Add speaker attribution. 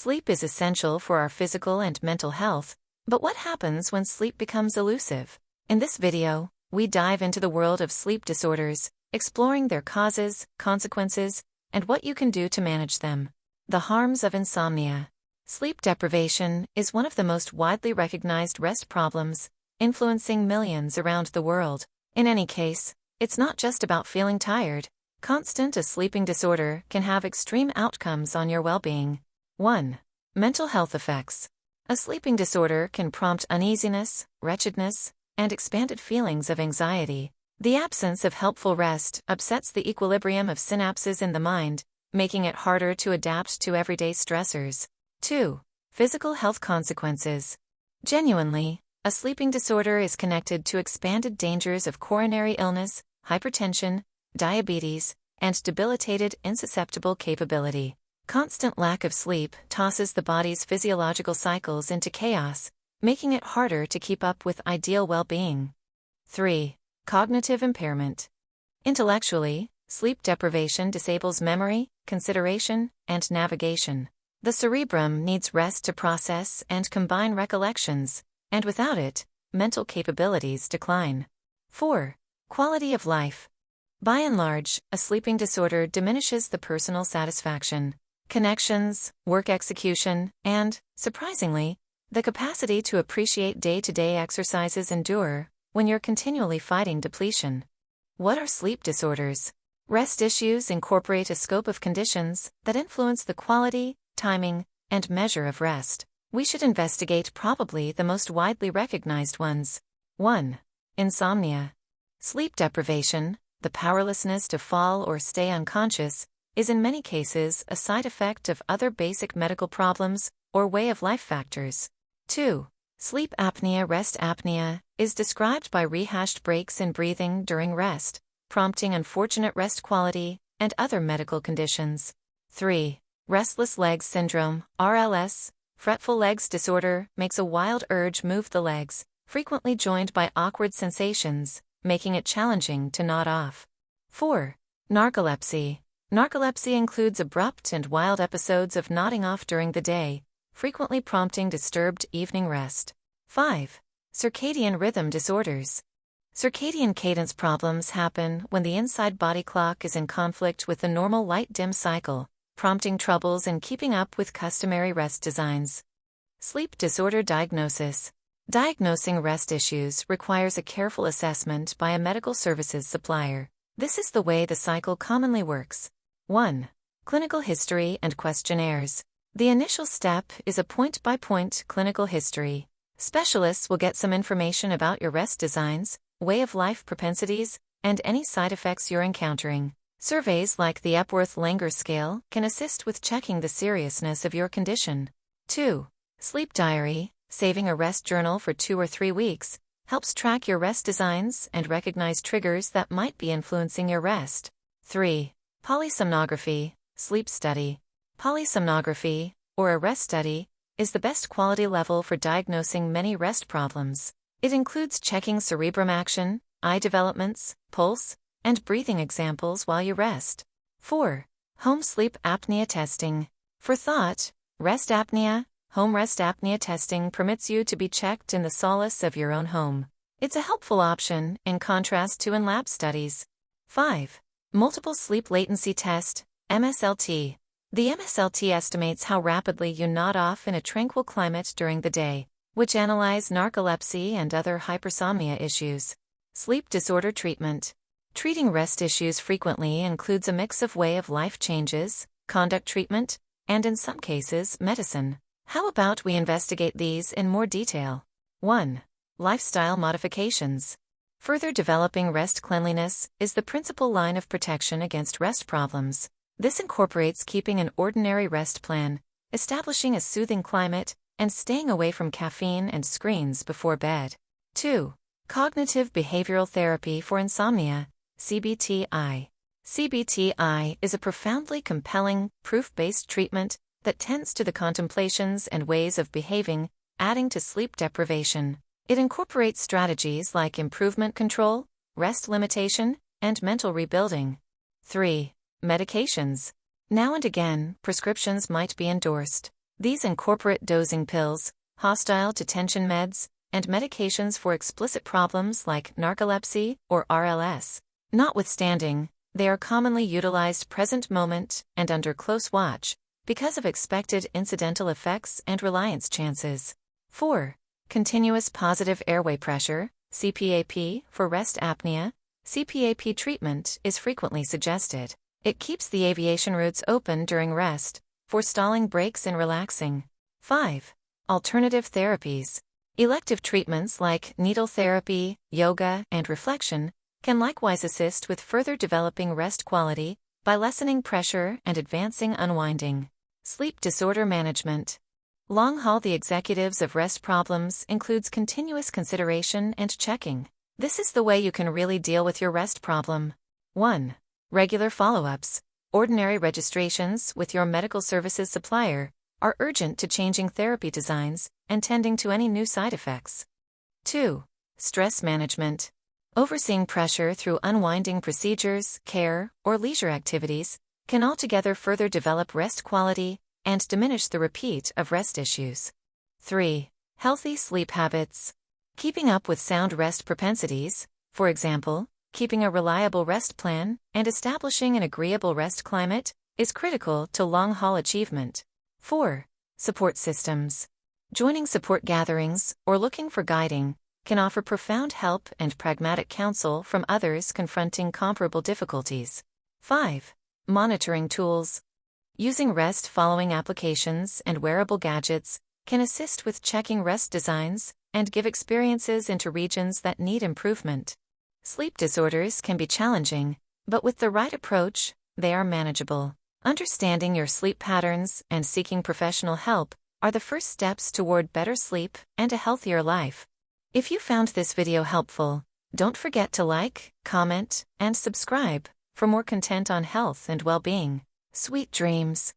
Speaker 1: Sleep is essential for our physical and mental health, but what happens when sleep becomes elusive? In this video, we dive into the world of sleep disorders, exploring their causes, consequences, and what you can do to manage them. The harms of insomnia. Sleep deprivation is one of the most widely recognized rest problems, influencing millions around the world. In any case, it's not just about feeling tired. Constant sleeping disorder can have extreme outcomes on your well-being. 1. Mental health effects. A sleeping disorder can prompt uneasiness, wretchedness, and expanded feelings of anxiety. The absence of helpful rest upsets the equilibrium of synapses in the mind, making it harder to adapt to everyday stressors. 2. Physical health consequences. Genuinely, a sleeping disorder is connected to expanded dangers of coronary illness, hypertension, diabetes, and debilitated insusceptible capability. Constant lack of sleep tosses the body's physiological cycles into chaos, making it harder to keep up with ideal well-being. 3. Cognitive impairment. Intellectually, sleep deprivation disables memory, consideration, and navigation. The cerebrum needs rest to process and combine recollections, and without it, mental capabilities decline. 4. Quality of life. By and large, a sleeping disorder diminishes the personal satisfaction, connections, work execution, and, surprisingly, the capacity to appreciate day-to-day exercises endure when you're continually fighting depletion. What are sleep disorders? Rest issues incorporate a scope of conditions that influence the quality, timing, and measure of rest. We should investigate probably the most widely recognized ones. 1. Insomnia. Sleep deprivation, the powerlessness to fall or stay unconscious, is in many cases a side effect of other basic medical problems or way-of-life factors. 2. Sleep apnea. Rest apnea is described by rehashed breaks in breathing during rest, prompting unfortunate rest quality and other medical conditions. 3. Restless legs syndrome, RLS. Fretful legs disorder makes a wild urge move the legs, frequently joined by awkward sensations, making it challenging to nod off. 4. Narcolepsy. Narcolepsy includes abrupt and wild episodes of nodding off during the day, frequently prompting disturbed evening rest. 5. Circadian rhythm disorders. Circadian cadence problems happen when the inside body clock is in conflict with the normal light-dim cycle, prompting troubles in keeping up with customary rest designs. Sleep disorder diagnosis. Diagnosing rest issues requires a careful assessment by a medical services supplier. This is the way the cycle commonly works. 1. Clinical history and questionnaires. The initial step is a point-by-point clinical history. Specialists will get some information about your rest designs, way-of-life propensities, and any side effects you're encountering. Surveys like the Epworth-Langer scale can assist with checking the seriousness of your condition. 2. Sleep diary. Saving a rest journal for 2 or 3 weeks helps track your rest designs and recognize triggers that might be influencing your rest. 3. Polysomnography. Sleep study. Polysomnography, or a rest study, is the best quality level for diagnosing many rest problems. It includes checking cerebrum action, eye developments, pulse, and breathing examples while you rest. 4. Home sleep apnea testing. For thought, rest apnea, home rest apnea testing permits you to be checked in the solace of your own home. It's a helpful option in contrast to in-lab studies. 5. Multiple sleep latency test, MSLT. The MSLT estimates how rapidly you nod off in a tranquil climate during the day, which analyze narcolepsy and other hypersomnia issues. Sleep disorder treatment. Treating rest issues frequently includes a mix of way-of-life changes, conduct treatment, and in some cases, medicine. How about we investigate these in more detail? 1. Lifestyle modifications. Further developing rest cleanliness is the principal line of protection against rest problems. This incorporates keeping an ordinary rest plan, establishing a soothing climate, and staying away from caffeine and screens before bed. 2. Cognitive behavioral therapy for insomnia, CBTI. CBTI is a profoundly compelling, proof-based treatment that tends to the contemplations and ways of behaving, adding to sleep deprivation. It incorporates strategies like improvement control, rest limitation, and mental rebuilding. 3. Medications. Now and again, prescriptions might be endorsed. These incorporate dosing pills, hostile to tension meds, and medications for explicit problems like narcolepsy or RLS. Notwithstanding, they are commonly utilized present moment and under close watch because of expected incidental effects and reliance chances. 4. Continuous positive airway pressure, CPAP, for rest apnea. CPAP treatment is frequently suggested. It keeps the aviation routes open during rest, forestalling breaks in relaxing. 5. Alternative therapies. Elective treatments like needle therapy, yoga, and reflection can likewise assist with further developing rest quality by lessening pressure and advancing unwinding. Sleep disorder management. Long-haul the executives of rest problems includes continuous consideration and checking. This is the way you can really deal with your rest problem. 1. Regular follow-ups. Ordinary registrations with your medical services supplier are urgent to changing therapy designs and tending to any new side effects. 2. Stress management. Overseeing pressure through unwinding procedures, care, or leisure activities can altogether further develop rest quality and diminish the repeat of rest issues. 3. Healthy sleep habits. Keeping up with sound rest propensities, for example, keeping a reliable rest plan and establishing an agreeable rest climate, is critical to long-haul achievement. 4. Support systems. Joining support gatherings or looking for guiding can offer profound help and pragmatic counsel from others confronting comparable difficulties. 5. Monitoring tools. Using rest-following applications and wearable gadgets can assist with checking rest designs and give experiences into regions that need improvement. Sleep disorders can be challenging, but with the right approach, they are manageable. Understanding your sleep patterns and seeking professional help are the first steps toward better sleep and a healthier life. If you found this video helpful, don't forget to like, comment, and subscribe for more content on health and well-being. Sweet dreams.